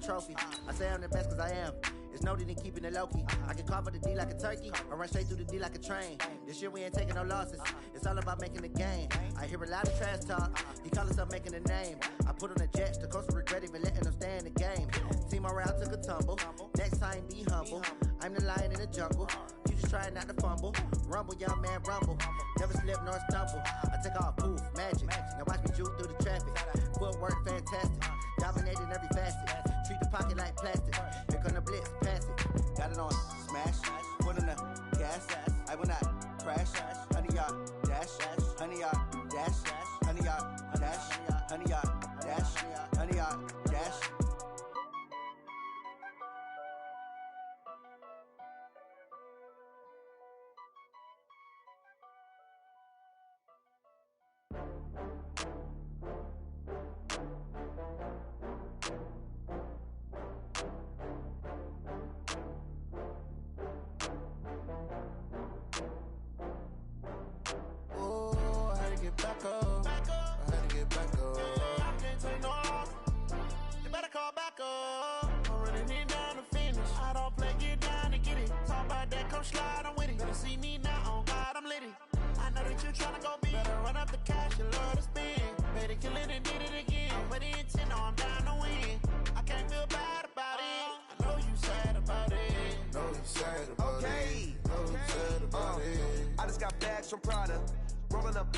trophy. I say I'm the best cause I am. It's noted in keeping it low-key. I can carve up the D like a turkey, or run straight through the D like a train. This year we ain't taking no losses. It's all about making the game. I hear a lot of trash talk. He call himself making a name. I put on the Jets. The coach regret even letting them stay in the game. Team morale took a tumble. Next time be humble. I'm the lion in the jungle. You just trying not to fumble. Rumble, young man, rumble. Never slip nor stumble. I take off, poof, magic. Now watch me juke through the traffic. Footwork fantastic. Dominating every facet. Treat the pocket like plastic. Here come the blitz, pass it. Got it on smash. Put in the gas. I will not crash. Honey yard dash. Honey yard dash. Honey yard dash. Honey yard dash. Honey yard dash. Back up. I had to get back up. I can't take no loss. You better call back up. I'm running it down to finish. I don't play, get down to get it. Talk about that, come slide, I'm with it. Better see me now, on God, I'm litty. I know that you tryna go big. Better run up the cash, you love to spend. Better kill it and did it again. But the intent, no, I'm down to win. I can't feel bad about it. I know you sad about it. Know you sad about it. Okay. Know you sad about it. I just got bags from Prada. Rolling up,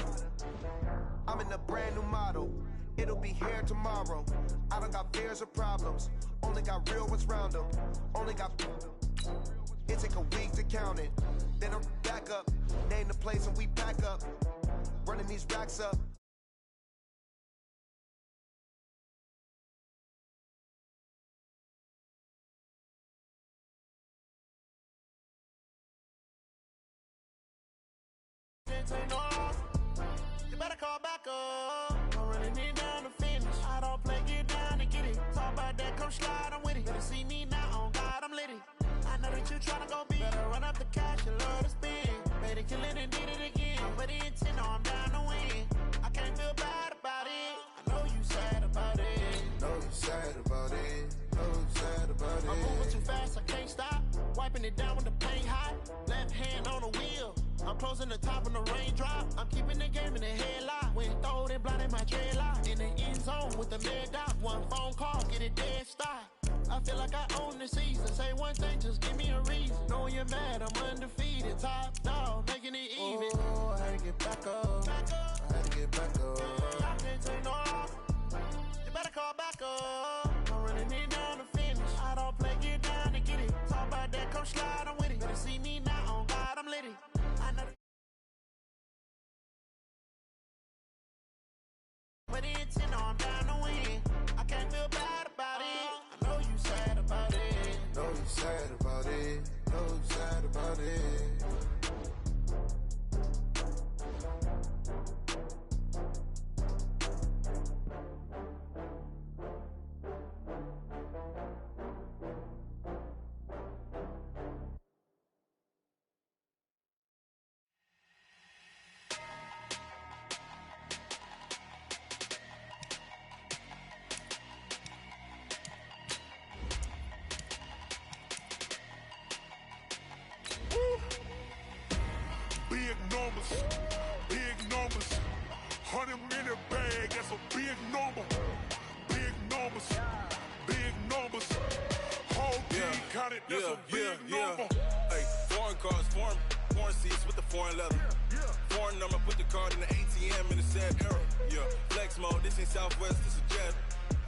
I'm in a brand new model. It'll be here tomorrow. I don't got fears or problems. Only got real ones round them. Only got. It take a week to count it. Then I'm back up. Name the place and we back up. Running these racks up. Take no loss. You better call back up. I'm running it down to finish. I don't play, get down to get it. Talk about that, come slide, I'm with it. Better see me now, on God, I'm litty. I know that you tryna go big. Better run up the cash, you love to spend. Better kill it and did it again. But the intent, no, I'm down to win. I can't feel bad about it. I know you sad about it. Know you sad about it. Know you sad about it. I'm moving too fast, I can't stop. Wiping it down with the paint hot. Left hand on the wheel. I'm closing the top on the raindrop. I'm keeping the game in the headlock. When throwed and blinded my dreadlock. In the end zone with the mad dot. One phone call, get it dead stop. I feel like I own the season. Say one thing, just give me a reason. Knowing you're mad, I'm undefeated. Top dog, making it even. Oh, I had to get back up. I had to get back up. I can't take no loss. You better call back up. I'm running it down to finish. I don't play, get down to get it. Talk about that, come slide, I'm with it. Better see me now, on God, I'm litty. I know. But the intent, no, I'm down to win. I can't feel bad about it. I know you sad about it. Know you sad about it. Know you sad about it. Big numbers, 100-minute bag, that's a big number. Big numbers, whole team counted, that's a big number. Hey, foreign cars, foreign seats with the foreign leather. Foreign number, put the card in the ATM in the sad era. Yeah, flex mode, this ain't Southwest, this is jet.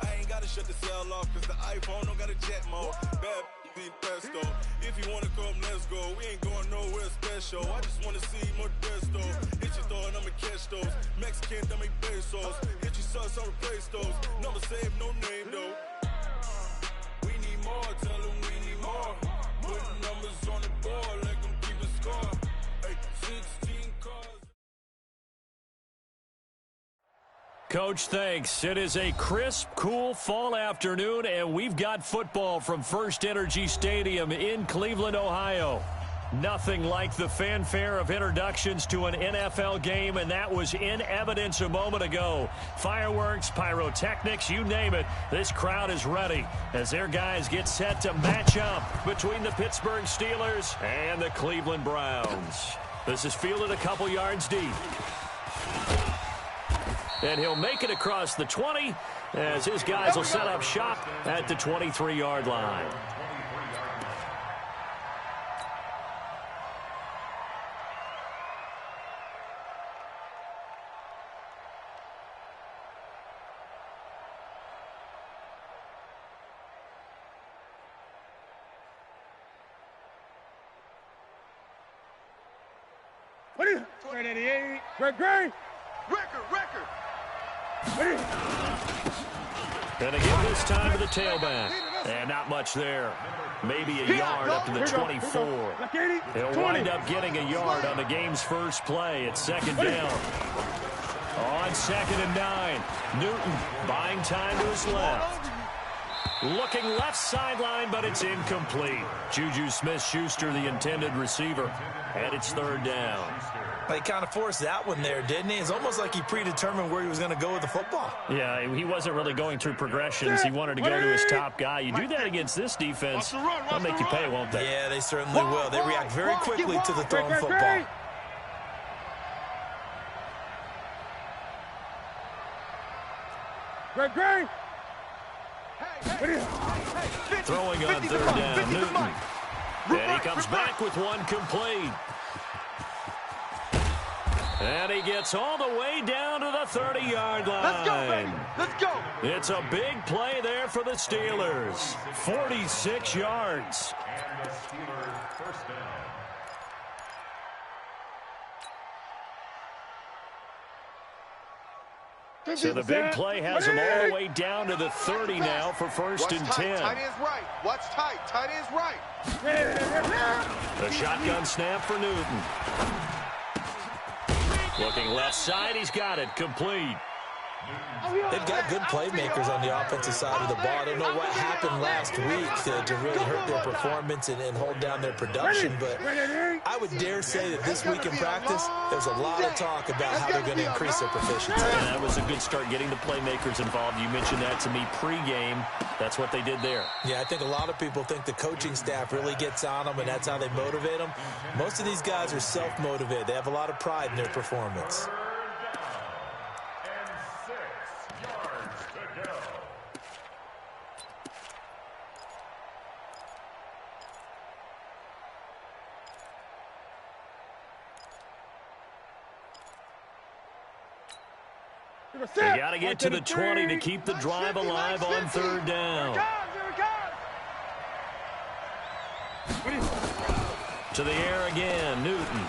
I ain't gotta shut the cell off, cause the iPhone don't got a jet mode. Bad be pesto. If you wanna come, let's go. We ain't going nowhere special. I just wanna see Modesto. Hit your thought, I'ma catch those. Mexican, I make pesos. Hit your sus, I'll replace those. Number save, no name though. We need more, tell them we need more. Putting numbers on the board, like them keep a score. Hey, 16 cars. Coach, thanks. It is a crisp, cool fall afternoon, and we've got football from First Energy Stadium in Cleveland, Ohio. Nothing like the fanfare of introductions to an NFL game, and that was in evidence a moment ago. Fireworks, pyrotechnics, you name it. This crowd is ready as their guys get set to match up between the Pittsburgh Steelers and the Cleveland Browns. This is fielded a couple yards deep. And he'll make it across the 20 as his guys will set up shop at the 23-yard line. And again this time to the tailback. And not much there. Maybe a yard up to the 24. He'll wind up getting a yard on the game's first play. It's second down. On 2nd and 9. Newton buying time to his left. Looking left sideline, but it's incomplete. Juju Smith-Schuster, the intended receiver. And it's 3rd down. He kind of forced that one there, didn't he? It's almost like he predetermined where he was going to go with the football. Yeah, he wasn't really going through progressions. He wanted to go to his top guy. You do that against this defense, they'll make you pay, won't they? Yeah, they certainly will. They react very quickly to the thrown football. Throwing on 3rd down, Newton. And he comes back with one complete. And he gets all the way down to the 30-yard line. Let's go, baby. Let's go. It's a big play there for the Steelers. 46 yards. So the big play has him all the way down to the 30 now for 1st and 10. Tight end's right. Watch tight. Tight end's right. The shotgun snap for Newton. Looking left side, he's got it, complete. They've got good playmakers on the offensive side of the ball. I don't know what happened last week to really hurt their performance and hold down their production, but I would dare say that this week in practice, there's a lot of talk about how they're going to increase their proficiency. And that was a good start getting the playmakers involved. You mentioned that to me pregame. That's what they did there. Yeah, I think a lot of people think the coaching staff really gets on them, and that's how they motivate them. Most of these guys are self-motivated. They have a lot of pride in their performance. They got to get to the 20 to keep the drive alive on 3rd down. To the air again, Newton.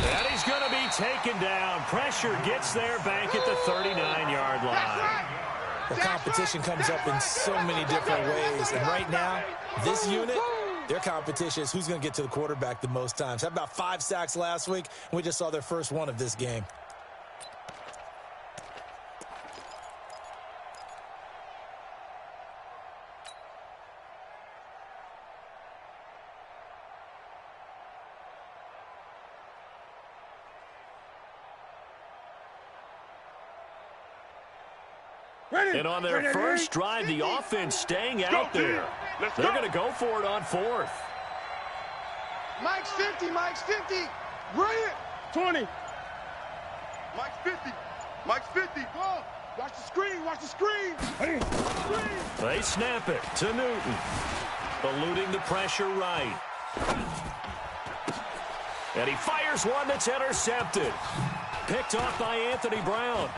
And he's going to be taken down. Pressure gets there back at the 39-yard line. The competition comes up in so many different ways. And right now, this unit, their competition is who's going to get to the quarterback the most times. Had about 5 sacks last week, and we just saw their first one of this game. And on their first drive, the offense staying out there. They're going to go for it on 4th. Mike's 50. Mike's 50. Bring it. 20. Mike's 50. Mike's 50. Go. Watch the screen. Watch the screen. They snap it to Newton. Eluding the pressure right. And he fires one that's intercepted. Picked off by Anthony Brown.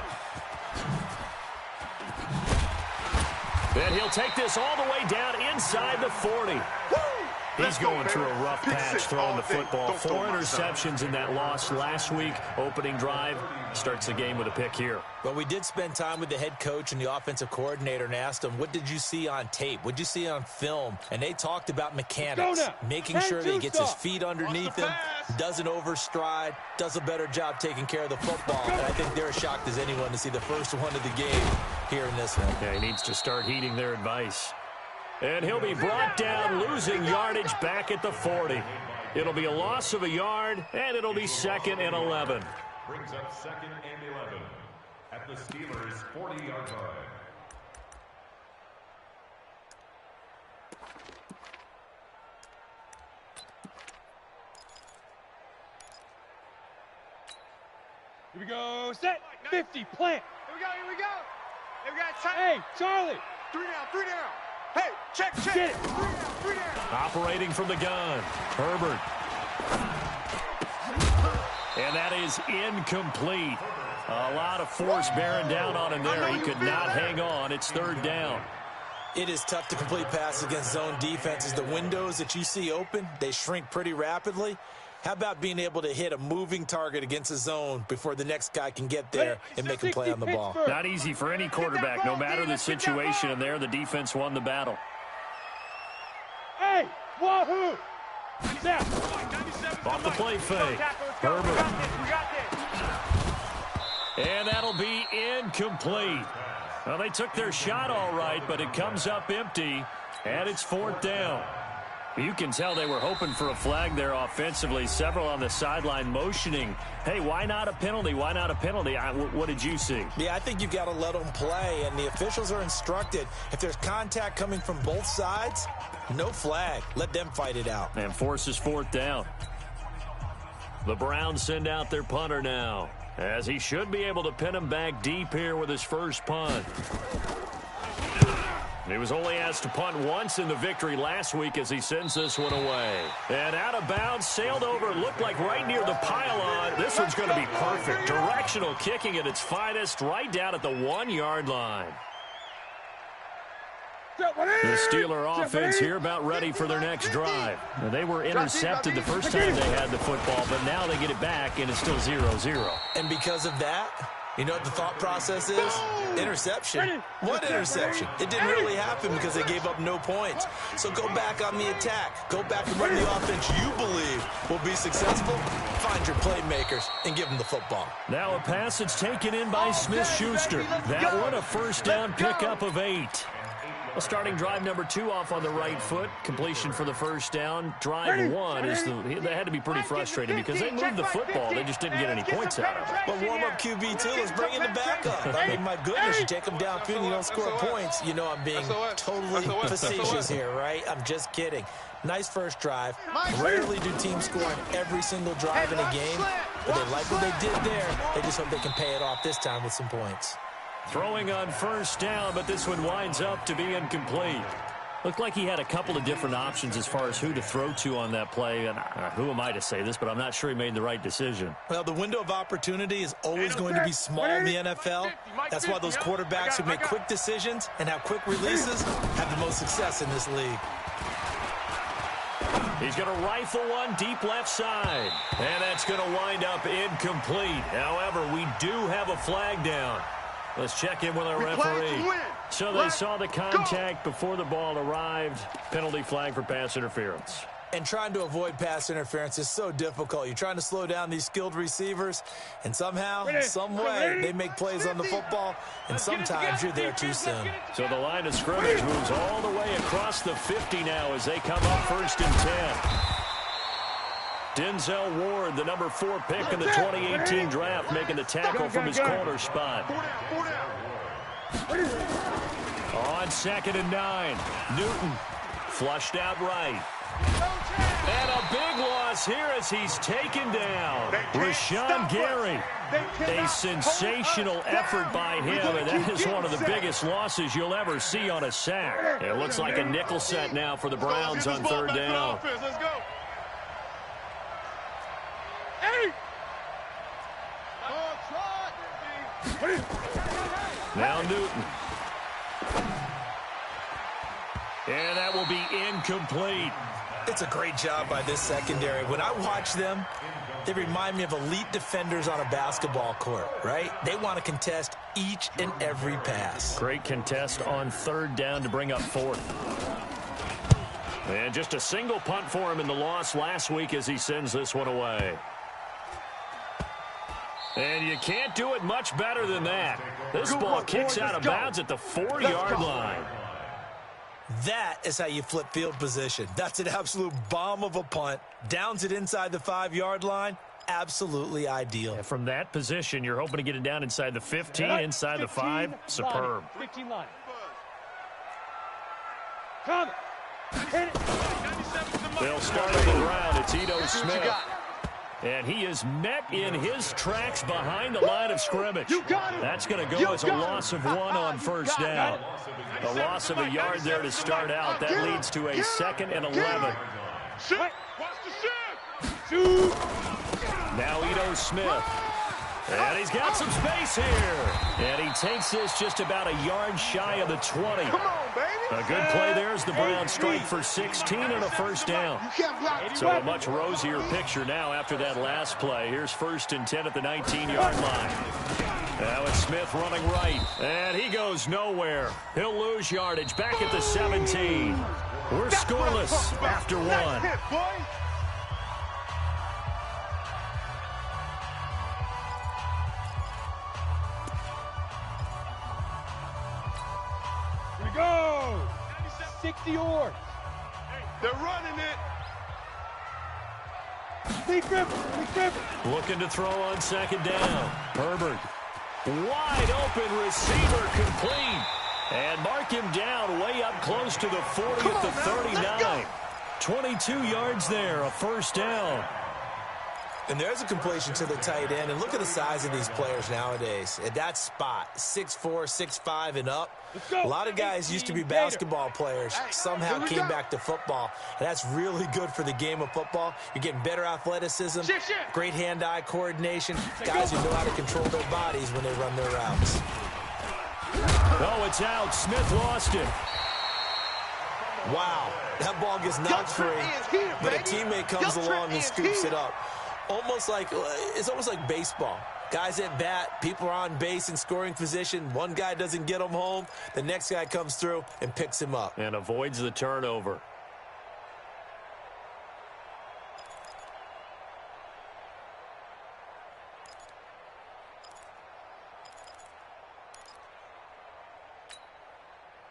And he'll take this all the way down inside the 40. He's going through a rough patch throwing the football. 4 interceptions in that loss last week. Opening drive starts the game with a pick here. But we did spend time with the head coach and the offensive coordinator and asked them, what did you see on tape? What did you see on film? And they talked about mechanics, making sure that he gets his feet underneath him, doesn't overstride, does a better job taking care of the football. And I think they're as shocked as anyone to see the first one of the game here in this one. Yeah, he needs to start heeding their advice. And he'll be brought down, losing yardage back at the 40. It'll be a loss of a yard, and it'll be 2nd and 11. Brings up 2nd and 11 at the Steelers' 40-yard line. Here we go, set, 50, plant. Here we go. Hey, we got time. Hey, Charlie. 3 down. Hey, check. Get it. 3 down. Operating from the gun, Herbert. And that is incomplete. A lot of force bearing down on him there. He could not hang on. It's 3rd down. It is tough to complete passes against zone defenses. The windows that you see open, they shrink pretty rapidly. How about being able to hit a moving target against a zone before the next guy can get there and make a play on the ball? Not easy for any quarterback, no matter the situation, and there the defense won the battle. Hey, wahoo! Off the play fake, Herbert. And that'll be incomplete. Well, they took their shot all right, but it comes up empty, and it's 4th down. You can tell they were hoping for a flag there offensively. Several on the sideline motioning, hey, why not a penalty? Why not a penalty? What did you see? Yeah, I think you've got to let them play, and the officials are instructed. If there's contact coming from both sides, no flag. Let them fight it out. And forces 4th down. The Browns send out their punter now, as he should be able to pin him back deep here with his first punt. He was only asked to punt once in the victory last week as he sends this one away. And out of bounds, sailed over, looked like right near the pylon. This one's going to be perfect. Directional kicking at its finest, right down at the 1-yard line. The Steeler offense here about ready for their next drive. Now, they were intercepted the first time they had the football, but now they get it back, and it's still 0-0. And because of that, you know what the thought process is? Interception. What interception? It didn't really happen because they gave up no points. So go back on the attack. Go back and run the offense you believe will be successful. Find your playmakers and give them the football. Now a pass that's taken in by Smith-Schuster. That one a first down pickup of 8. Well, starting drive number 2 off on the right foot. Completion for the first down. Drive 1 is they had to be pretty frustrating because they moved the football. They just didn't get any points out of it. Well, warm-up QB, too. Let's bring in the backup. I mean, my goodness, you take them downfield and you don't score points. You know I'm being totally facetious here, right? I'm just kidding. Nice first drive. Rarely do teams score on every single drive in a game, but they like what they did there. They just hope they can pay it off this time with some points. Throwing on first down, but this one winds up to be incomplete. Looked like he had a couple of different options as far as who to throw to on that play. And who am I to say this, but I'm not sure he made the right decision. Well, the window of opportunity is always going to be small in the NFL. That's why those quarterbacks who make quick decisions and have quick releases have the most success in this league. He's going to rifle one deep left side. And that's going to wind up incomplete. However, we do have a flag down. Let's check in with our referee. So they saw the contact before the ball arrived. Penalty flag for pass interference. And trying to avoid pass interference is so difficult. You're trying to slow down these skilled receivers, and somehow, some way, they make plays on the football, and sometimes you're there too soon. So the line of scrimmage moves all the way across the 50 now as they come up 1st and 10. Denzel Ward, the number 4 pick in the 2018 draft, making the tackle from his corner spot. On 2nd and 9, Newton flushed out right. And a big loss here as he's taken down. Rashawn Gary. A sensational effort by him, and that is one of the biggest losses you'll ever see on a sack. It looks like a nickel set now for the Browns on 3rd down. Let's go. Now Newton. And that will be incomplete. It's a great job by this secondary. When I watch them, they remind me of elite defenders on a basketball court, right? They want to contest each and every pass. Great contest on 3rd down to bring up 4th. And just a single punt for him in the loss last week as he sends this one away. And you can't do it much better than that. This ball kicks out of bounds at the 4-yard line. That is how you flip field position. That's an absolute bomb of a punt. Downs it inside the 5-yard line. Absolutely ideal. Yeah, from that position, you're hoping to get it down inside the 15, inside the 5. Superb. 15 line. Come. Hit it. They'll start on the ground. It's Ito Smith. And he is met in his tracks behind the line of scrimmage. That's going to go as a loss of 1 on first down. A loss of a yard there to start out. That leads to a 2nd and 11. Now Ito Smith. And he's got some space here. And he takes this just about a yard shy of the 20. Come on, baby. A good play there as the Browns strike for 16 and a first down. So a much rosier picture now after that last play. Here's 1st and 10 at the 19-yard line. Now it's Smith running right. And he goes nowhere. He'll lose yardage back at the 17. We're scoreless after 1. Go! 60 yards. They're running it. Big rip. Looking to throw on 2nd down. Herbert. Wide open receiver complete. And mark him down way up close to the 40 at the 39. 22 yards there, a first down. And there's a completion to the tight end. And look at the size of these players nowadays. At that spot, 6'4", 6'5", and up. A lot of guys used to be basketball players, somehow came back to football. And that's really good for the game of football. You're getting better athleticism, great hand-eye coordination, guys who know how to control their bodies when they run their routes. Oh, it's out. Smith lost it. Wow, that ball gets knocked free, but a teammate comes along and scoops it up. It's almost like baseball. Guys at bat, people are on base in scoring position. One guy doesn't get him home. The next guy comes through and picks him up. And avoids the turnover.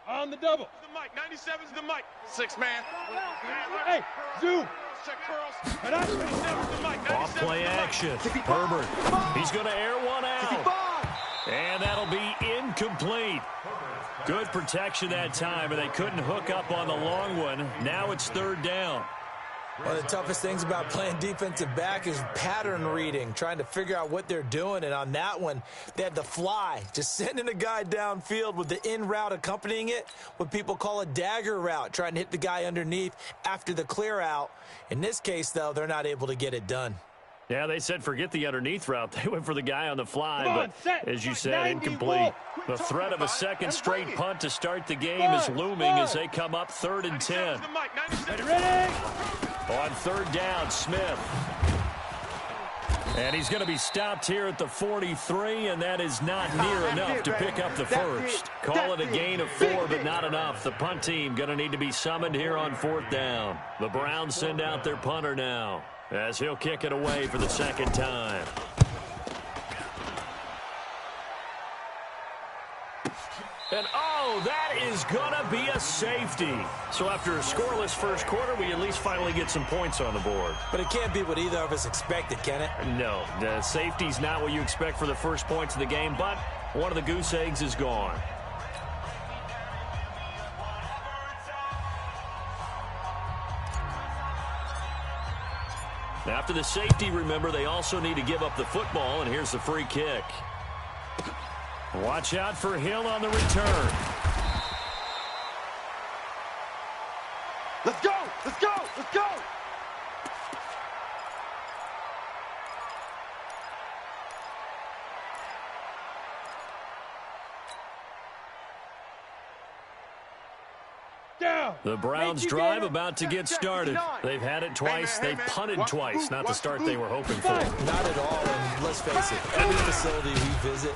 On the double. The mic. 97's the mic. 6-man. Hey, zoom. Check curls. And I 97's the mic. Off play action. Herbert. He's going to air one out. And that'll be incomplete. Good protection that time, and they couldn't hook up on the long one. Now it's 3rd down. One of the toughest things about playing defensive back is pattern reading, trying to figure out what they're doing. And on that one, they had to fly, just sending a guy downfield with the in route accompanying it, what people call a dagger route, trying to hit the guy underneath after the clear out. In this case, though, they're not able to get it done. Yeah, they said forget the underneath route. They went for the guy on the fly, but as you said, incomplete. The threat of a second straight punt to start the game is looming as they come up 3rd and 10. ready. On 3rd down, Smith. And he's going to be stopped here at the 43, and that is not near enough to pick up the first. Call it a gain of 4, but not enough. The punt team going to need to be summoned here on 4th down. The Browns send out their punter now, as he'll kick it away for the 2nd time. And, oh, that is going to be a safety. So after a scoreless first quarter, we at least finally get some points on the board. But it can't be what either of us expected, can it? No, the safety's not what you expect for the first points of the game, but one of the goose eggs is gone. After the safety, remember, they also need to give up the football, and here's the free kick. Watch out for Hill on the return. Let's go! Let's go! Let's go! The Browns drive about to get started. They've had it twice. They've punted twice. Not the start they were hoping for. Not at all, and let's face it, every facility we visit,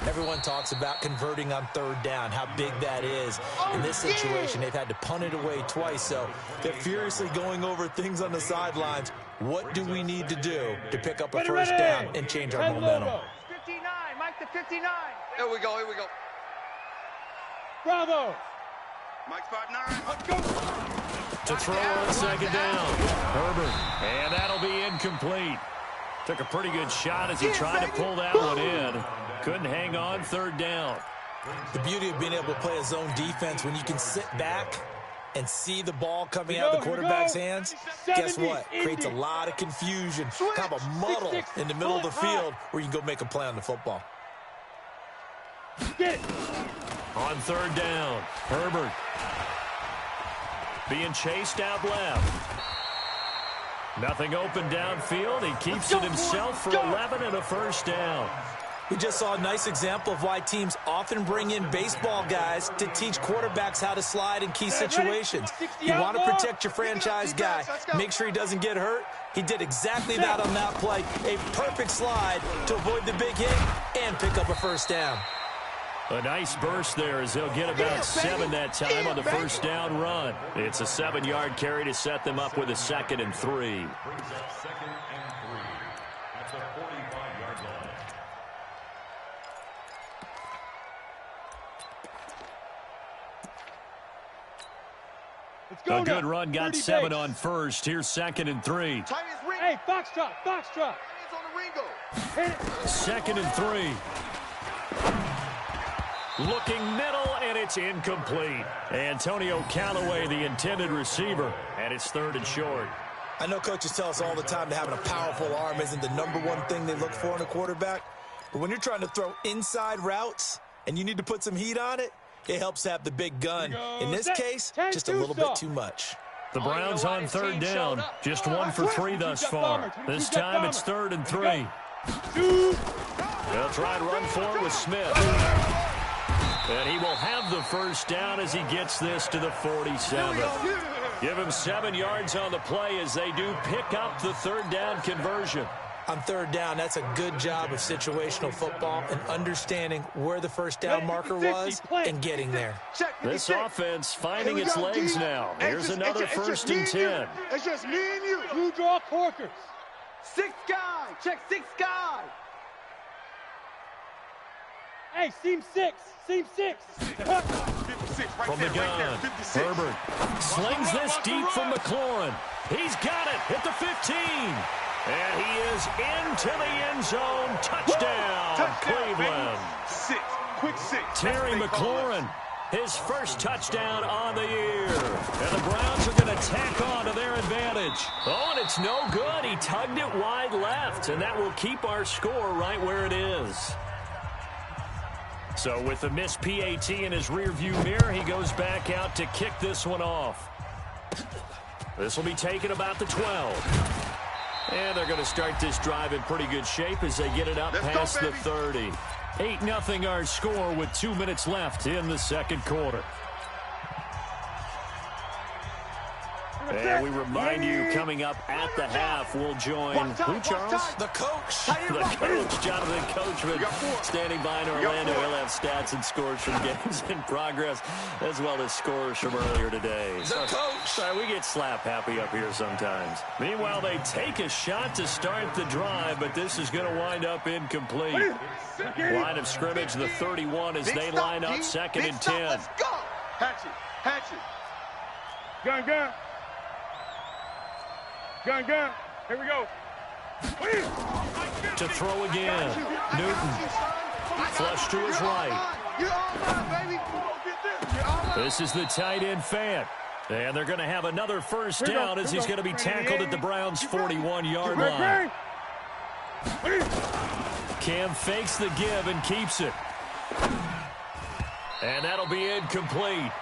everyone talks about converting on 3rd down, how big that is. In this situation, they've had to punt it away twice, so they're furiously going over things on the sidelines. What do we need to do to pick up a first down and change our momentum? 59, Mike the 59. Here we go, here we go. Bravo. Let's go. To throw on second down. Herbert. And that'll be incomplete. Took a pretty good shot as he tried to pull that one in. Couldn't hang on third down. The beauty of being able to play a zone defense when you can sit back and see the ball coming out of the quarterback's hands, guess what? Creates a lot of confusion, kind of a muddle in the middle of the field where you can go make a play on the football. Get it. On third down, Herbert being chased out left. Nothing open downfield. He keeps it himself for 11 and a first down. We just saw a nice example of why teams often bring in baseball guys to teach quarterbacks how to slide in key situations. You want to protect your franchise guy. Make sure he doesn't get hurt. He did exactly that on that play. A perfect slide to avoid the big hit and pick up a first down. A nice burst there as they'll get about 7 that time on the first down run. It's a 7-yard carry to set them up with a 2nd and 3. Brings up 2nd and 3 at the 45-yard line. Let's go. A good run got 7 on first. Here's 2nd and 3. Hey, foxtrot, foxtrot. 2nd and 3. Looking middle, and it's incomplete. Antonio Callaway, the intended receiver, and it's 3rd and short. I know coaches tell us all the time that having a powerful arm isn't the #1 thing they look for in a quarterback. But when you're trying to throw inside routes and you need to put some heat on it, it helps to have the big gun. In this case, just a little bit too much. The Browns on 3rd down. Just 1 for 3 thus far. This time it's 3rd and 3. They'll try and run for it with Smith. And he will have the first down as he gets this to the 47. Give him 7 yards on the play as they do pick up the 3rd down conversion. On 3rd down, that's a good job of situational football and understanding where the first down marker was and getting there. This offense finding its legs now. Here's another 1st and 10. It's just me and you. 2 draw corkers. 6 guy. Check 6 guy. Hey, seam 6. Seam 6. From the gun, Herbert slings this deep from McLaurin. He's got it at the 15. And he is into the end zone. Touchdown, Cleveland. 6. Quick 6. Terry McLaurin, his first touchdown on the year. And the Browns are going to tack on to their advantage. Oh, and it's no good. He tugged it wide left, and that will keep our score right where it is. So with the missed PAT in his rearview mirror, he goes back out to kick this one off. This will be taken about the 12. And they're going to start this drive in pretty good shape as they get it up past the 30. 8-0 our score with 2 minutes left in the 2nd quarter. And we remind you, coming up at the half, we'll join who, Charles? The coach. The coach, Jonathan Coachman, standing by in Orlando. He'll have stats and scores from games in progress, as well as scores from earlier today. The coach. Sorry, we get slap happy up here sometimes. Meanwhile, they take a shot to start the drive, but this is going to wind up incomplete. Line of scrimmage, the 31, as they line up 2nd and 10. Let's go. Hatchet. Hatchet. Gun, gun. Gun, gun. Here we go. To throw again. Newton. Flush to his right. This is the tight end Fant. And they're going to have another first down as he's going to be tackled at the Browns' 41-yard line. Cam fakes the give and keeps it. And that'll be incomplete.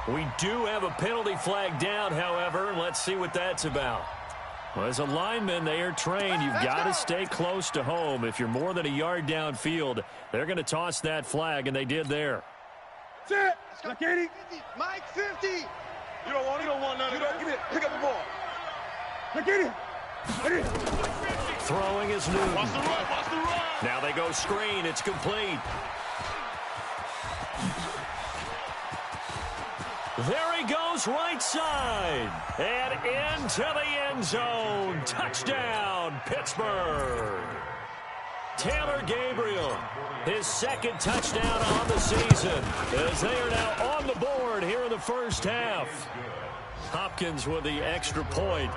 We do have a penalty flag down, however. Let's see what that's about. Well, as a lineman, they are trained. You've got to stay close to home. If you're more than a yard downfield, they're going to toss that flag, and they did there. Set. Let's go, Katie. Mike 50. You don't want none of that. Give it. Pick up the ball. Look at it. Throwing is Newton. Watch the run. Watch the run. Now they go screen. It's complete. There he goes, right side. And into the end zone. Touchdown, Pittsburgh. Taylor Gabriel. His second touchdown on the season, as they are now on the board here in the first half. Hopkins with the extra point.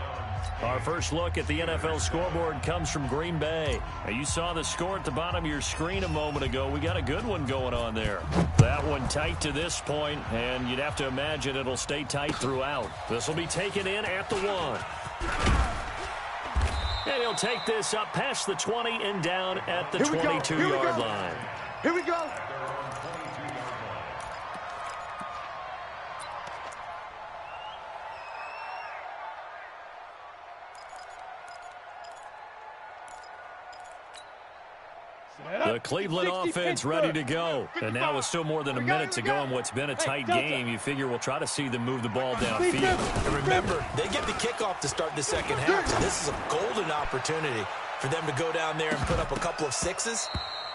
Our first look at the NFL scoreboard comes from Green Bay. Now, you saw the score at the bottom of your screen a moment ago. We got a good one going on there. That one tight to this point, and you'd have to imagine it'll stay tight throughout. This will be taken in at the 1. And he'll take this up past the 20 and down at the 22-yard line. Here we go. The Cleveland offense ready to go. And now with still more than a minute to go in what's been a tight game, you figure we'll try to see them move the ball downfield. And remember, they get the kickoff to start the second half, so this is a golden opportunity for them to go down there and put up a couple of sixes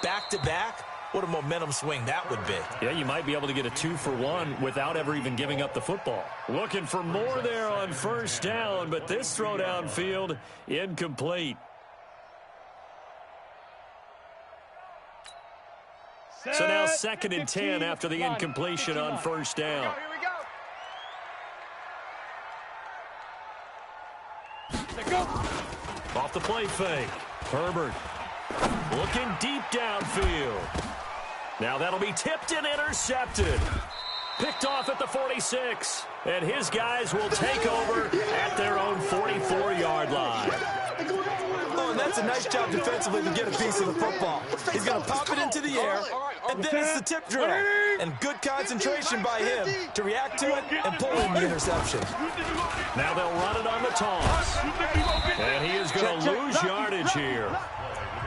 back-to-back. What a momentum swing that would be. Yeah, you might be able to get a 2-for-1 without ever even giving up the football. Looking for more there on first down, but this throw downfield incomplete. So now 2nd and 10 after the incompletion on first down. Here we go. Off the play fake. Herbert looking deep downfield. Now that'll be tipped and intercepted. Picked off at the 46. And his guys will take over at their own 44-yard line. Oh, and that's a nice job defensively to get a piece of the football. He's going to pop it into the air, and then it's the tip drill. And good concentration by him to react to it and pull in the interception. Now they'll run it on the toss. And he is going to lose yardage here.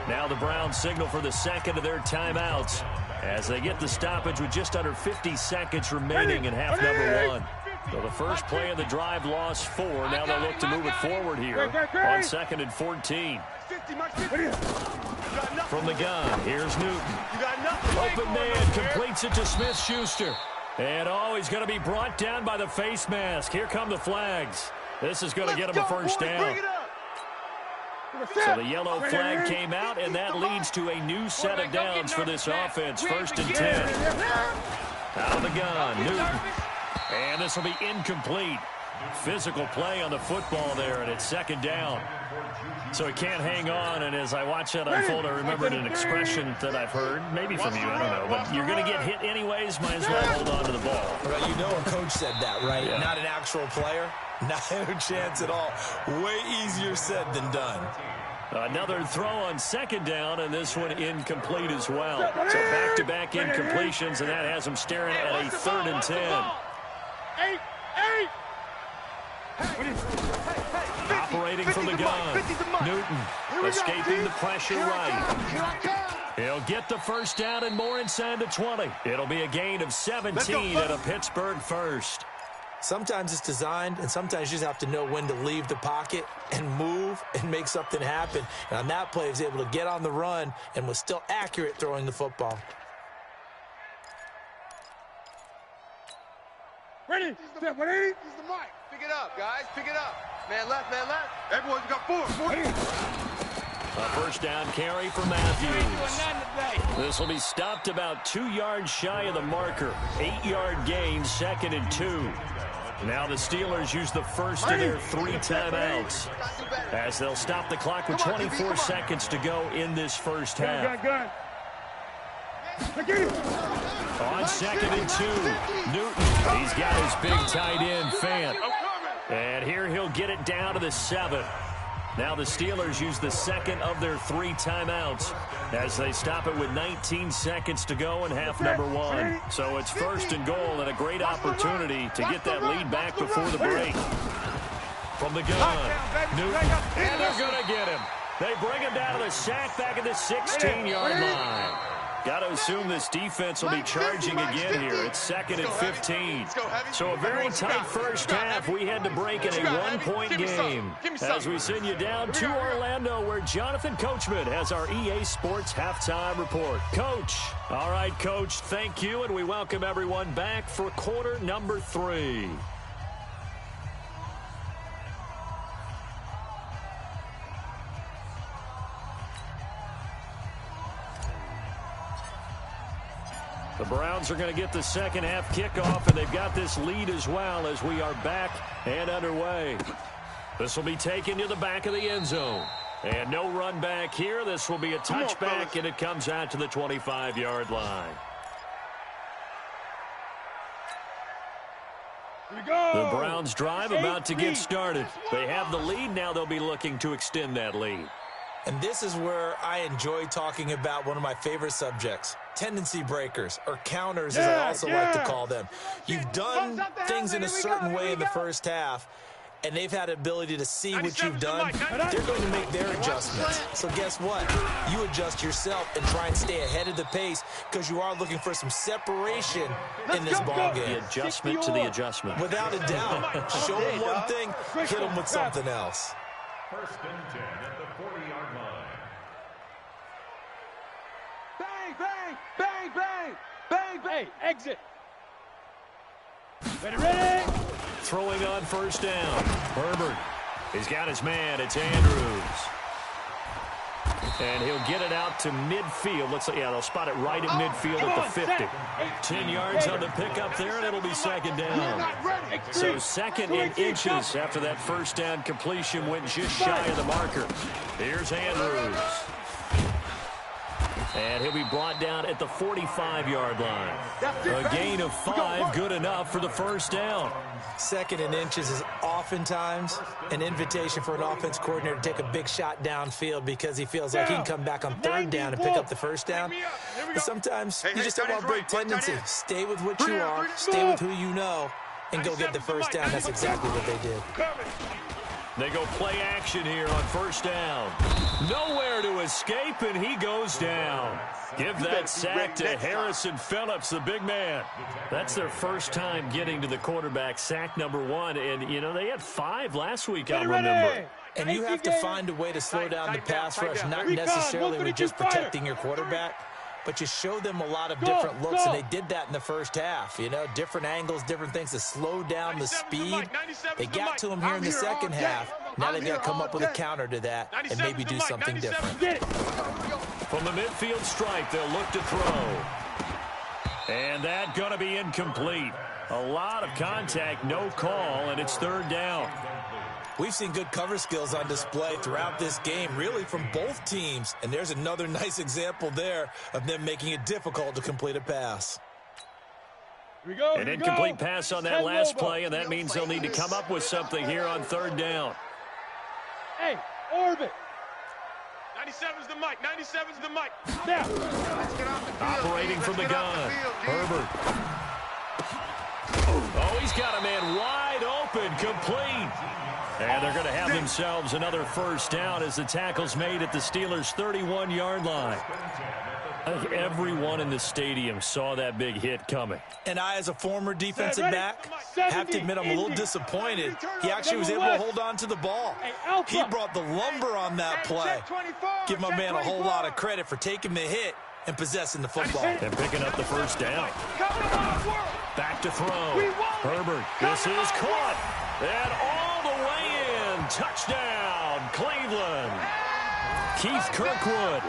Now the Browns signal for the second of their timeouts as they get the stoppage with just under 50 seconds remaining in half number 1. So the first play of the drive lost 4. Now they'll look to move it forward here on 2nd and 14. From the gun, here's Newton. Open man completes it to Smith-Schuster. And he's going to be brought down by the face mask. Here come the flags. This is going to get him a first down. So the yellow flag came out, and that leads to a new set of downs for this offense. 1st and 10. Out of the gun, Newton. And this will be incomplete. Physical play on the football there, and it's 2nd down. So he can't hang on, and as I watch that unfold, I remembered an expression that I've heard, maybe from you, I don't know, but you're going to get hit anyways, might as well hold on to the ball. Right, you know a coach said that, right? Yeah. Not an actual player. Not a chance at all. Way easier said than done. Another throw on 2nd down, and this one incomplete as well. So back-to-back incompletions, and that has him staring at a 3rd and 10. Operating from the gun, Newton escaping the pressure right. He'll get the first down and more inside the 20. It'll be a gain of 17 at a Pittsburgh first. Sometimes it's designed, and sometimes you just have to know when to leave the pocket and move and make something happen. And on that play, he was able to get on the run and was still accurate throwing the football. Ready? Step, ready? Use the mic. Pick it up, guys. Pick it up. Man left, man left. Everyone's got 4. A first down carry for Matthews. This will be stopped about 2 yards shy of the marker. 8-yard gain, 2nd and 2. Now the Steelers use the first of their 3 timeouts as they'll stop the clock with 24 seconds to go in this first half. On 2nd and 2, Newton. He's got his big tight end, Fant. And here he'll get it down to the 7. Now the Steelers use the second of their 3 timeouts as they stop it with 19 seconds to go in half number 1. So it's 1st and goal and a great opportunity to get that lead back before the break. From the gun, Newton, and they're going to get him. They bring him down to the sack back at the 16-yard line. Got to assume this defense will be charging again here. It's 2nd and 15. So a very tight first half. We had to break in a 1-point game as we send you down to Orlando where Jonathan Coachman has our EA Sports halftime report. Coach. All right, Coach, thank you, and we welcome everyone back for quarter number 3. Browns are going to get the second half kickoff, and they've got this lead as well as we are back and underway. This will be taken to the back of the end zone. And no run back here. This will be a touchback, and it comes out to the 25-yard line. Here we go. The Browns drive about to get started. They have the lead. Now they'll be looking to extend that lead. And this is where I enjoy talking about one of my favorite subjects, tendency breakers, or counters, as I also like to call them. You've done things in a certain way in the first half, and they've had the ability to see what you've done. They're going to make their adjustments. So guess what? You adjust yourself and try and stay ahead of the pace because you are looking for some separation in this ball game. The adjustment to the adjustment. Without a doubt. Show them one thing, hit them with something else. First and 10 at the 40-yard line. Bang, bang, bang, bang, bang, bang. Exit. Ready. Throwing on first down. Herbert. He's got his man. It's Andrews. And he'll get it out to midfield. They'll spot it right at midfield at the 50. 10 yards on the pickup there, and it'll be second down. So second in inches after that first down completion went just shy of the marker. Here's Andrews. And he'll be brought down at the 45-yard line. A gain of 5, good enough for the first down. Second in inches is oftentimes an invitation for an offense coordinator to take a big shot downfield because he feels like he can come back on third down and pick up the first down. But sometimes you just don't want to break tendency. Stay with what you are, stay with who you know, and go get the first down. That's exactly what they did. They go play action here on first down. Nowhere to escape, and he goes down. Give that sack to Harrison Phillips, the big man. That's their first time getting to the quarterback, sack number 1. And, you know, they had 5 last week, I remember. And you have to find a way to slow down the pass rush, not necessarily with just protecting your quarterback, but you show them a lot of different looks, and they did that in the first half. You know, different angles, different things to slow down the speed. They got to him here in the second half. Now they've got to come up with a counter to that and maybe do something different. From the midfield stripe, they'll look to throw. And that's going to be incomplete. A lot of contact, no call, and it's third down. We've seen good cover skills on display throughout this game, really from both teams. And there's another nice example there of them making it difficult to complete a pass. An incomplete pass on that last play, and that means they'll need to come up with something here on third down. Hey, orbit. 97's the mic. 97's the mic. Now. Operating from the gun. Herbert. Oh, he's got a man wide open, complete. And they're going to have themselves another first down as the tackle's made at the Steelers' 31-yard line. I think everyone in the stadium saw that big hit coming. And I, as a former defensive back, have to admit I'm a little disappointed. He actually was able to hold on to the ball. He brought the lumber on that play. Give my man a whole lot of credit for taking the hit and possessing the football. And picking up the first down. Back to throw. Herbert, this is caught. And all the way in. Touchdown, Cleveland. Keith Kirkwood,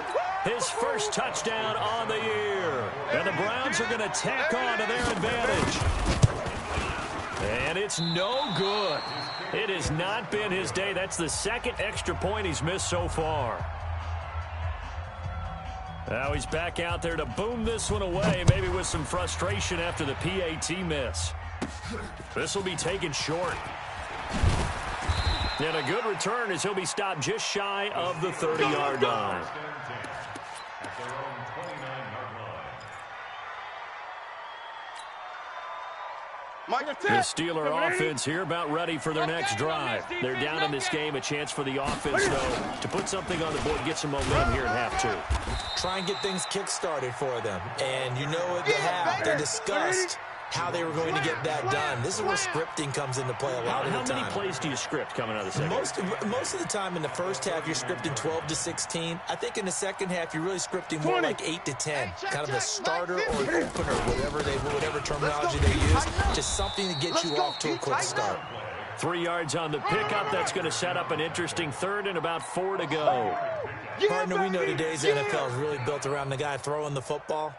his first touchdown on the year. And the Browns are going to tack on to their advantage. And it's no good. It has not been his day. That's the second extra point he's missed so far. Now he's back out there to boom this one away, maybe with some frustration after the PAT miss. This will be taken short. And a good return as he'll be stopped just shy of the 30-yard line. The Steeler offense here about ready for their next drive. They're down in this game. A chance for the offense, though, to put something on the board, get some momentum here at half 2. Try and get things kick-started for them. And you know at the half, they discussed how they were going to get that done. This is where scripting comes into play a lot of the time. How many plays do you script coming out of the second? Most of the time in the first half, you're scripting 12 to 16. I think in the second half, you're really scripting more like 8 to 10. Kind of a starter or an opener, whatever terminology they use. Just something to get you off to a quick start. 3 yards on the pickup. That's going to set up an interesting third and about 4 to go. Partner, we know today's NFL is really built around the guy throwing the football.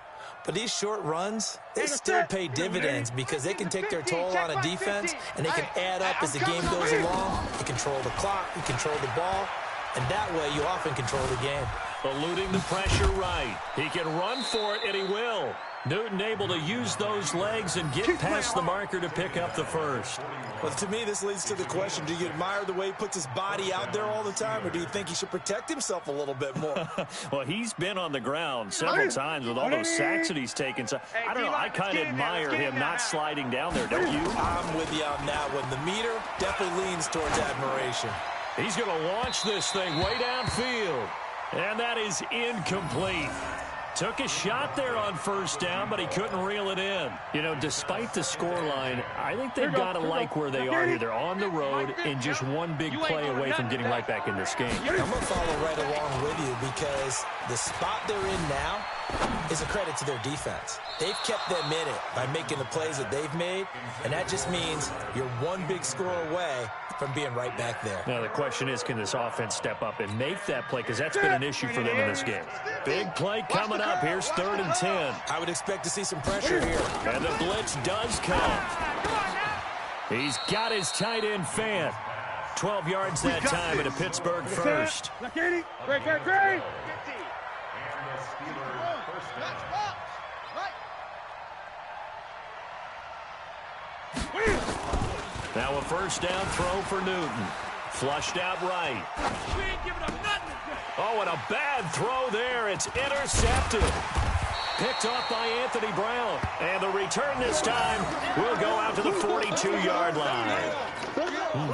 But these short runs, they still pay dividends because they can take their toll on a defense, and they can add up as the game goes along. You control the clock, you control the ball, and that way you often control the game. Eluding the pressure right. He can run for it, and he will. Newton able to use those legs and get past the marker to pick up the first. Well, to me, this leads to the question, do you admire the way he puts his body out there all the time, or do you think he should protect himself a little bit more? Well, he's been on the ground several times with all those sacks that he's taken. So, I don't know, I kind of admire him not sliding down there, don't you? I'm with you on that one. The meter definitely leans towards admiration. He's going to launch this thing way downfield. And that is incomplete. Took a shot there on first down, but he couldn't reel it in. You know, despite the scoreline, I think they've got to like where they are here. They're on the road and just one big play away from getting right back in this game. I'm going to follow right along with you because the spot they're in now is a credit to their defense. They've kept them in it by making the plays that they've made, and that just means you're one big score away from being right back there. Now, the question is, can this offense step up and make that play? Because that's been an issue for them in this game. Big play coming up. Here's 3rd and 10. I would expect to see some pressure here. And the blitz does come. He's got his tight end Fant. 12 yards that time at a Pittsburgh first. Great. Now a first down throw for Newton. Flushed out right. Oh, and a bad throw there. It's intercepted. Picked off by Anthony Brown. And the return this time will go out to the 42-yard line.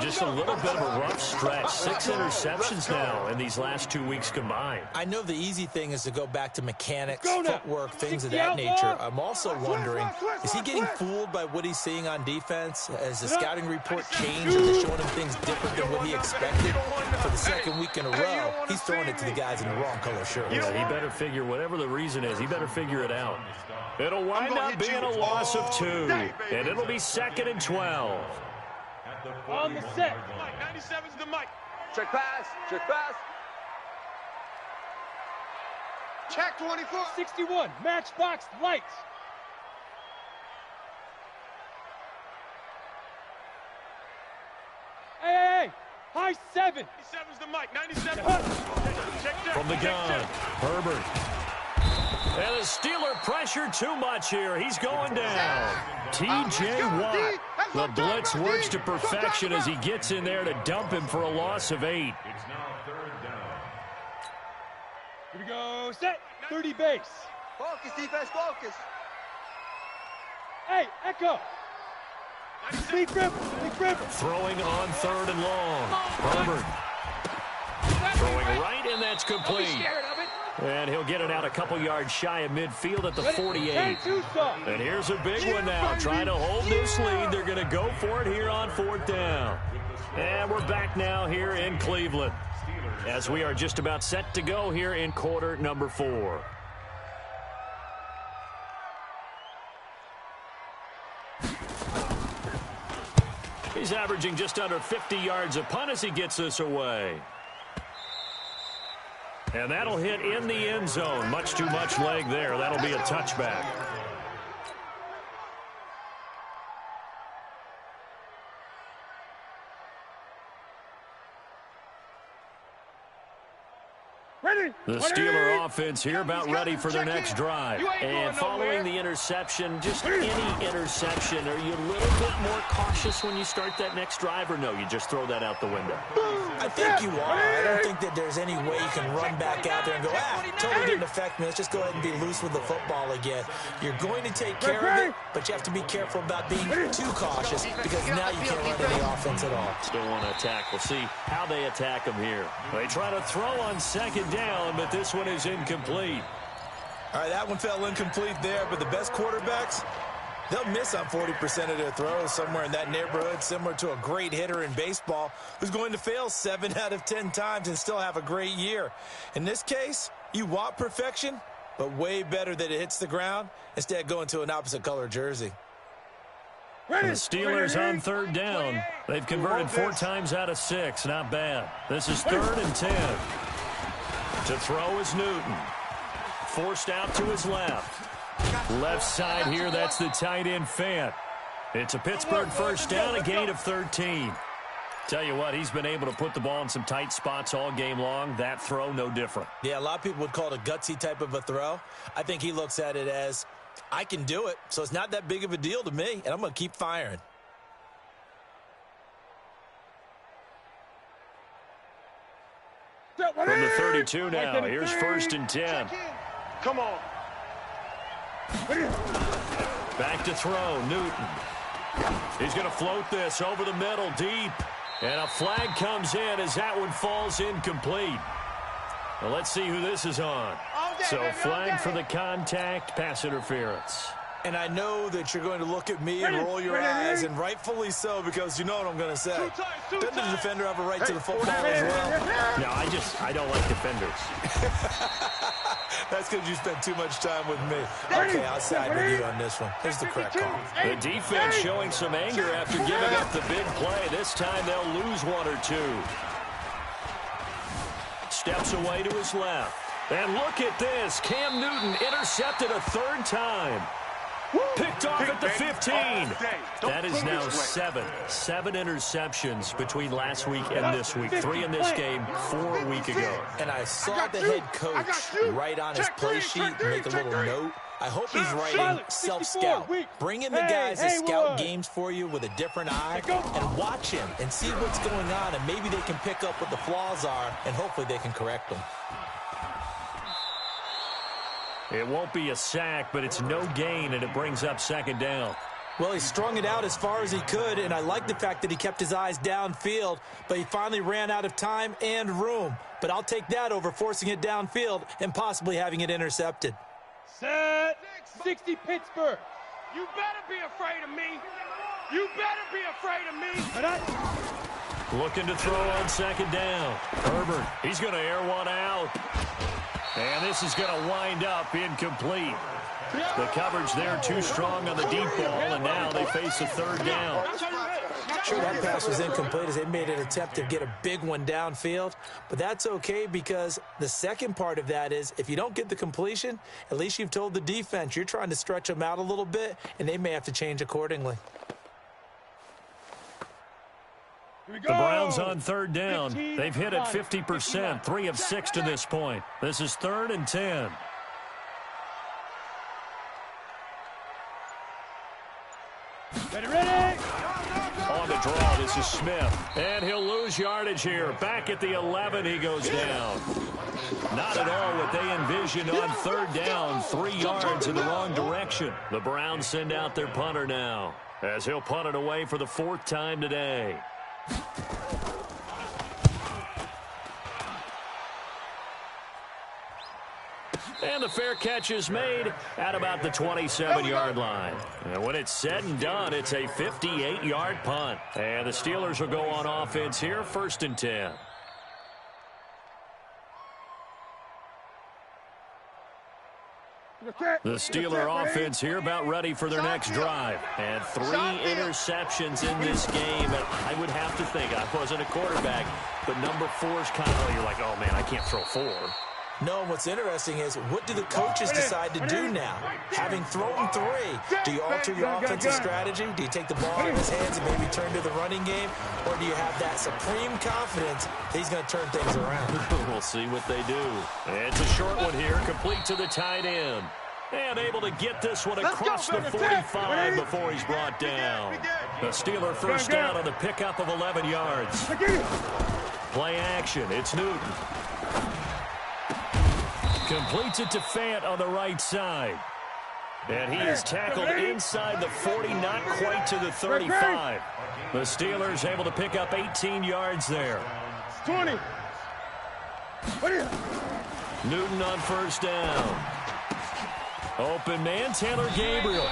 Just a little bit of a rough stretch. 6 interceptions now in these last 2 weeks combined. I know the easy thing is to go back to mechanics, footwork, things of that nature. I'm also wondering, is he getting fooled by what he's seeing on defense? Has the scouting report changed? Is it showing him things different than what he expected? For the second week in a row, he's throwing it to the guys in the wrong color shirts. Yeah, he better figure, whatever the reason is, he better figure it out. It'll wind up being a loss of 2, and it'll be 2nd and 12. On the set. 97's the mic. Check pass. Check 24. 61. Matchbox lights. Hey. High 7. 97's the mic. 97. From the gun, Herbert. And the Steeler pressure too much here. He's going down. T.J. Watt. The blitz works to perfection as he gets in there to dump him for a loss of 8. Here we go. Set. 30 base. Focus, defense, focus. Hey, Echo. Big grip. Throwing on 3rd and long. Herbert. Throwing right, and that's complete. And he'll get it out a couple yards shy of midfield at the 48. And here's a big one now. Trying to hold this lead. They're going to go for it here on 4th down. And we're back now here in Cleveland, as we are just about set to go here in quarter number 4. He's averaging just under 50 yards a punt as he gets this away. And that'll hit in the end zone. Much too much leg there. That'll be a touchback. The Steeler offense here about ready for their next drive. And following the interception, just any interception, are you a little bit more cautious when you start that next drive, or no, you just throw that out the window? I think you are. I don't think that there's any way you can run back out there and go, totally didn't affect me. Let's just go ahead and be loose with the football again. You're going to take care of it, but you have to be careful about being too cautious because now you can't run any offense at all. Still want to attack. We'll see how they attack him here. They try to throw on 2nd down, but this one is incomplete. All right, that one fell incomplete there, but the best quarterbacks, they'll miss on 40% of their throws, somewhere in that neighborhood, similar to a great hitter in baseball who's going to fail 7 out of 10 times and still have a great year. In this case, you want perfection, but way better that it hits the ground instead of going to an opposite color jersey. The Steelers on 3rd down. They've converted 4 times out of 6. Not bad. This is 3rd and 10. To throw is Newton. Forced out to his left. Left side here, that's the tight end Fant. It's a Pittsburgh first down, a gain of 13. Tell you what, he's been able to put the ball in some tight spots all game long. That throw, no different. Yeah, a lot of people would call it a gutsy type of a throw. I think he looks at it as, I can do it, so it's not that big of a deal to me, and I'm going to keep firing. From the 32 now, here's 1st and 10. Come on. Back to throw, Newton. He's going to float this over the middle, deep. And a flag comes in as that one falls incomplete. Well, let's see who this is on. So flag for the contact, pass interference. And I know that you're going to look at me and roll your eyes, and rightfully so, because you know what I'm going to say. Doesn't the defender have a right to the football as well? No, I don't like defenders. That's because you spent too much time with me. Okay, I'll side with you on this one. Here's the correct call. The defense showing some anger after giving up the big play. This time they'll lose one or two. Steps away to his left. And look at this. Cam Newton intercepted a 3rd time. Picked off at the 15. That is now 7 interceptions between last week and this week. 3 in this game, 4 a week ago. And I saw the head coach write on his play sheet, make a little note. I hope he's writing self-scout. Bring in the guys that scout games for you with a different eye and watch him and see what's going on, and maybe they can pick up what the flaws are, and hopefully they can correct them. It won't be a sack, but it's no gain, and it brings up 2nd down. Well, he strung it out as far as he could, and I like the fact that he kept his eyes downfield, but he finally ran out of time and room. But I'll take that over forcing it downfield and possibly having it intercepted. Set 60 Pittsburgh. You better be afraid of me. You better be afraid of me. Looking to throw on 2nd down. Herbert, he's going to air one out. And this is going to wind up incomplete. The coverage there too strong on the deep ball, and now they face a 3rd down. Sure, that pass was incomplete as they made an attempt to get a big one downfield, but that's okay because the second part of that is if you don't get the completion, at least you've told the defense you're trying to stretch them out a little bit, and they may have to change accordingly. The Browns on 3rd down. They've hit it 50%, 3 of 6 to this point. This is 3rd and 10. Ready? On the draw, this is Smith. And he'll lose yardage here. Back at the 11, he goes down. Not at all what they envisioned on 3rd down. 3 yards in the wrong direction. The Browns send out their punter now, as he'll punt it away for the 4th time today. And the fair catch is made at about the 27-yard line. And when it's said and done, it's a 58-yard punt. And the Steelers will go on offense here, 1st and 10. The Steeler offense here about ready for their next drive. And 3 interceptions in this game. And I would have to think, I wasn't a quarterback, but number 4 is kind of, you're like, oh, man, I can't throw 4. No, what's interesting is what do the coaches decide to do now? Having thrown 3, do you alter your offensive strategy? Do you take the ball out of his hands and maybe turn to the running game? Or do you have that supreme confidence that he's going to turn things around? We'll see what they do. It's a short one here, complete to the tight end. And able to get this one across the 45 before he's brought down. The Steeler first down on the pickup of 11 yards. Play action, it's Newton. Completes it to Fant on the right side. And he is tackled inside the 40, not quite to the 35. The Steelers able to pick up 18 yards there. 20. Newton on first down. Open man, Taylor Gabriel.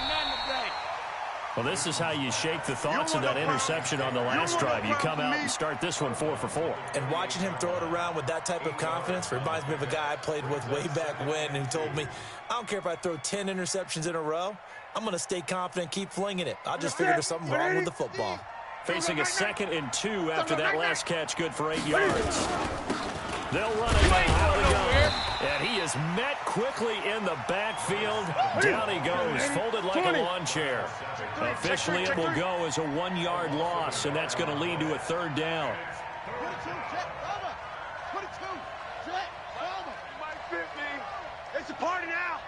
Well, this is how you shake the thoughts of that interception on the last drive. You come out and start this one 4 for 4. And watching him throw it around with that type of confidence reminds me of a guy I played with way back when who told me, I don't care if I throw 10 interceptions in a row. I'm going to stay confident, keep flinging it. I just figured there's something wrong with the football. Facing a 2nd and 2 after that last catch, good for 8 yards. They'll run it out of the gun. And he is met quickly in the backfield. Down he goes, folded like a lawn chair. Officially, it will go as a 1-yard loss, and that's going to lead to a third down. 22, Jet, Mike 50. It's a party now.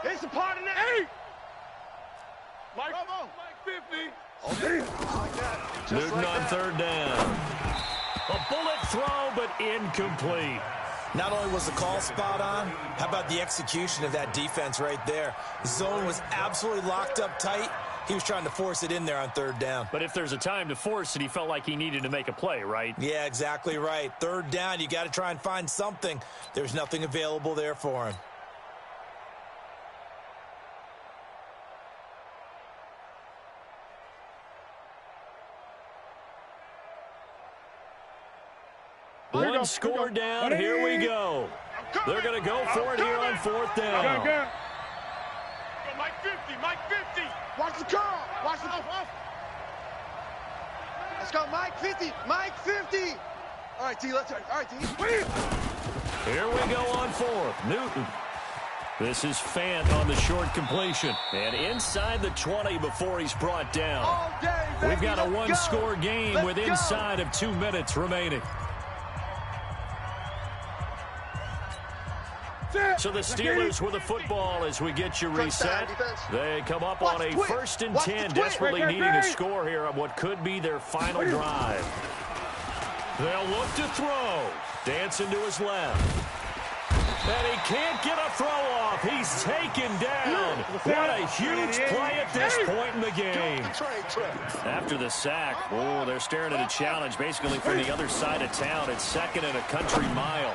It's a party now. Hey! Mike 50. Newton on third down. A bullet throw, but incomplete. Not only was the call spot on, how about the execution of that defense right there? The zone was absolutely locked up tight. He was trying to force it in there on third down. But if there's a time to force it, he felt like he needed to make a play, right? Yeah, exactly right. Third down, you got to try and find something. There's nothing available there for him. One score down, here we go. They're going to go for it here on fourth down. Go, Mike 50, Mike 50. Watch the curl, watch the off. Let's go, Mike 50, Mike 50. All right, T, let's, all right, T. Here we go on fourth. Newton. This is Fant on the short completion. And inside the 20 before he's brought down. All day, baby. We've got a one-score game with inside of 2 minutes remaining. So the Steelers with the football as we get you reset. They come up on a 1st and 10, desperately needing a score here on what could be their final drive. They'll look to throw. Dancing to his left. And he can't get a throw off. He's taken down. What a huge play at this point in the game. After the sack, oh, they're staring at a challenge basically from the other side of town. It's 2nd and a country mile.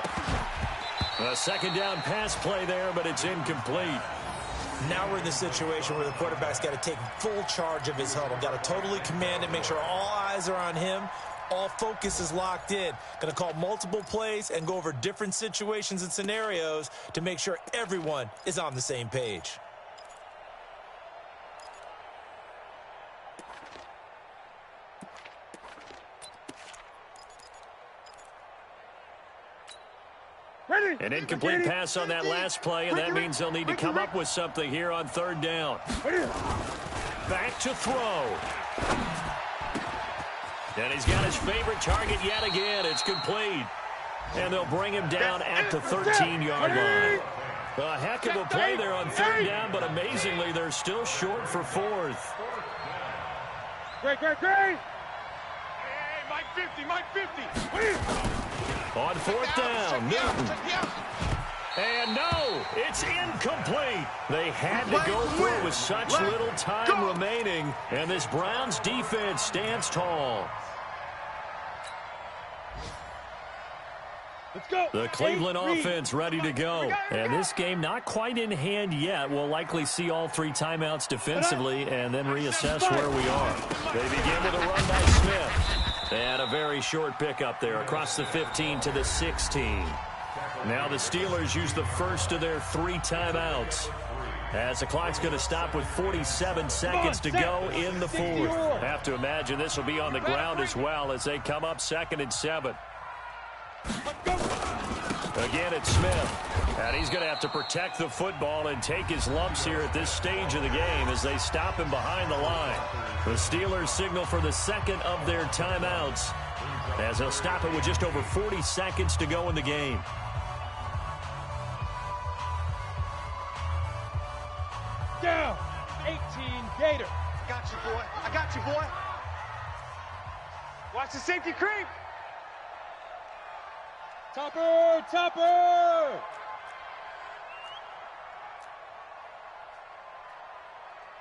A second down pass play there, but it's incomplete. Now we're in the situation where the quarterback's got to take full charge of his huddle. Got to totally command it, make sure all eyes are on him. All focus is locked in. Going to call multiple plays and go over different situations and scenarios to make sure everyone is on the same page. An incomplete pass on that last play, and that means they'll need to come up with something here on third down. Back to throw. And he's got his favorite target yet again. It's complete. And they'll bring him down at the 13-yard line. A heck of a play there on third down, but amazingly, they're still short for fourth. Great. Hey, Mike 50, Mike 50. On fourth down, Newton. And no, it's incomplete. They had to go for it with such little time remaining, and this Browns defense stands tall. Let's go. The Cleveland offense ready to go. And this game not quite in hand yet. We'll likely see all 3 timeouts defensively and then reassess where we are. They begin with a run by Smith. And a very short pickup there across the 15 to the 16. Now the Steelers use the first of their 3 timeouts, as the clock's going to stop with 47 seconds to go in the fourth. Have to imagine this will be on the ground as well as they come up 2nd and 7. Again, it's Smith. And he's going to have to protect the football and take his lumps here at this stage of the game as they stop him behind the line. The Steelers signal for the 2nd of their timeouts as they'll stop it with just over 40 seconds to go in the game. Down. 18 Gator. Got you, boy. I got you, boy. Watch the safety creep. Topper.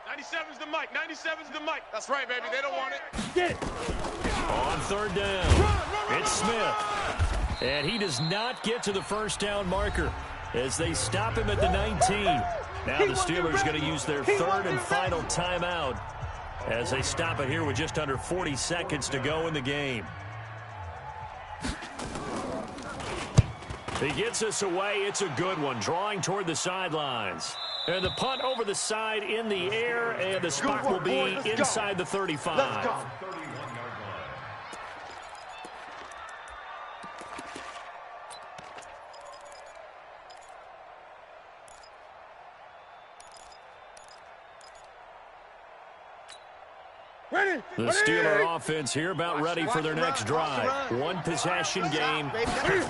97's the mic. 97's the mic. That's right, baby. They don't want it. Get it. On third down, it's Smith. And he does not get to the first down marker as they stop him at the 19. Now the Steelers going to use their 3rd and final timeout as they stop it here with just under 40 seconds to go in the game. He gets us away. It's a good one, drawing toward the sidelines. And the punt over the side in the air, and the spot will be inside the 35. Let's go. The Steeler offense here about ready for their next drive. One possession game.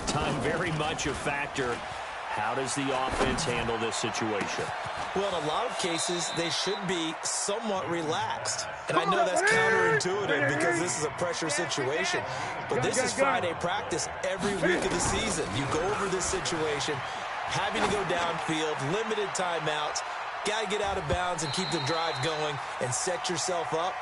Time very much a factor. How does the offense handle this situation? Well, in a lot of cases, they should be somewhat relaxed. And I know that's counterintuitive because this is a pressure situation. But this is Friday practice every week of the season. You go over this situation, having to go downfield, limited timeouts, got to get out of bounds and keep the drive going and set yourself up.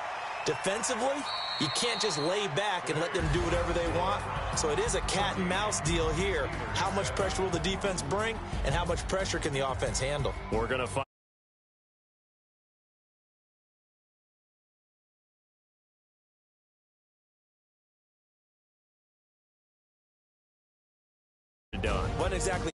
Defensively, you can't just lay back and let them do whatever they want. So it is a cat and mouse deal here. How much pressure will the defense bring, and how much pressure can the offense handle? We're going to find done. Wasn't exactly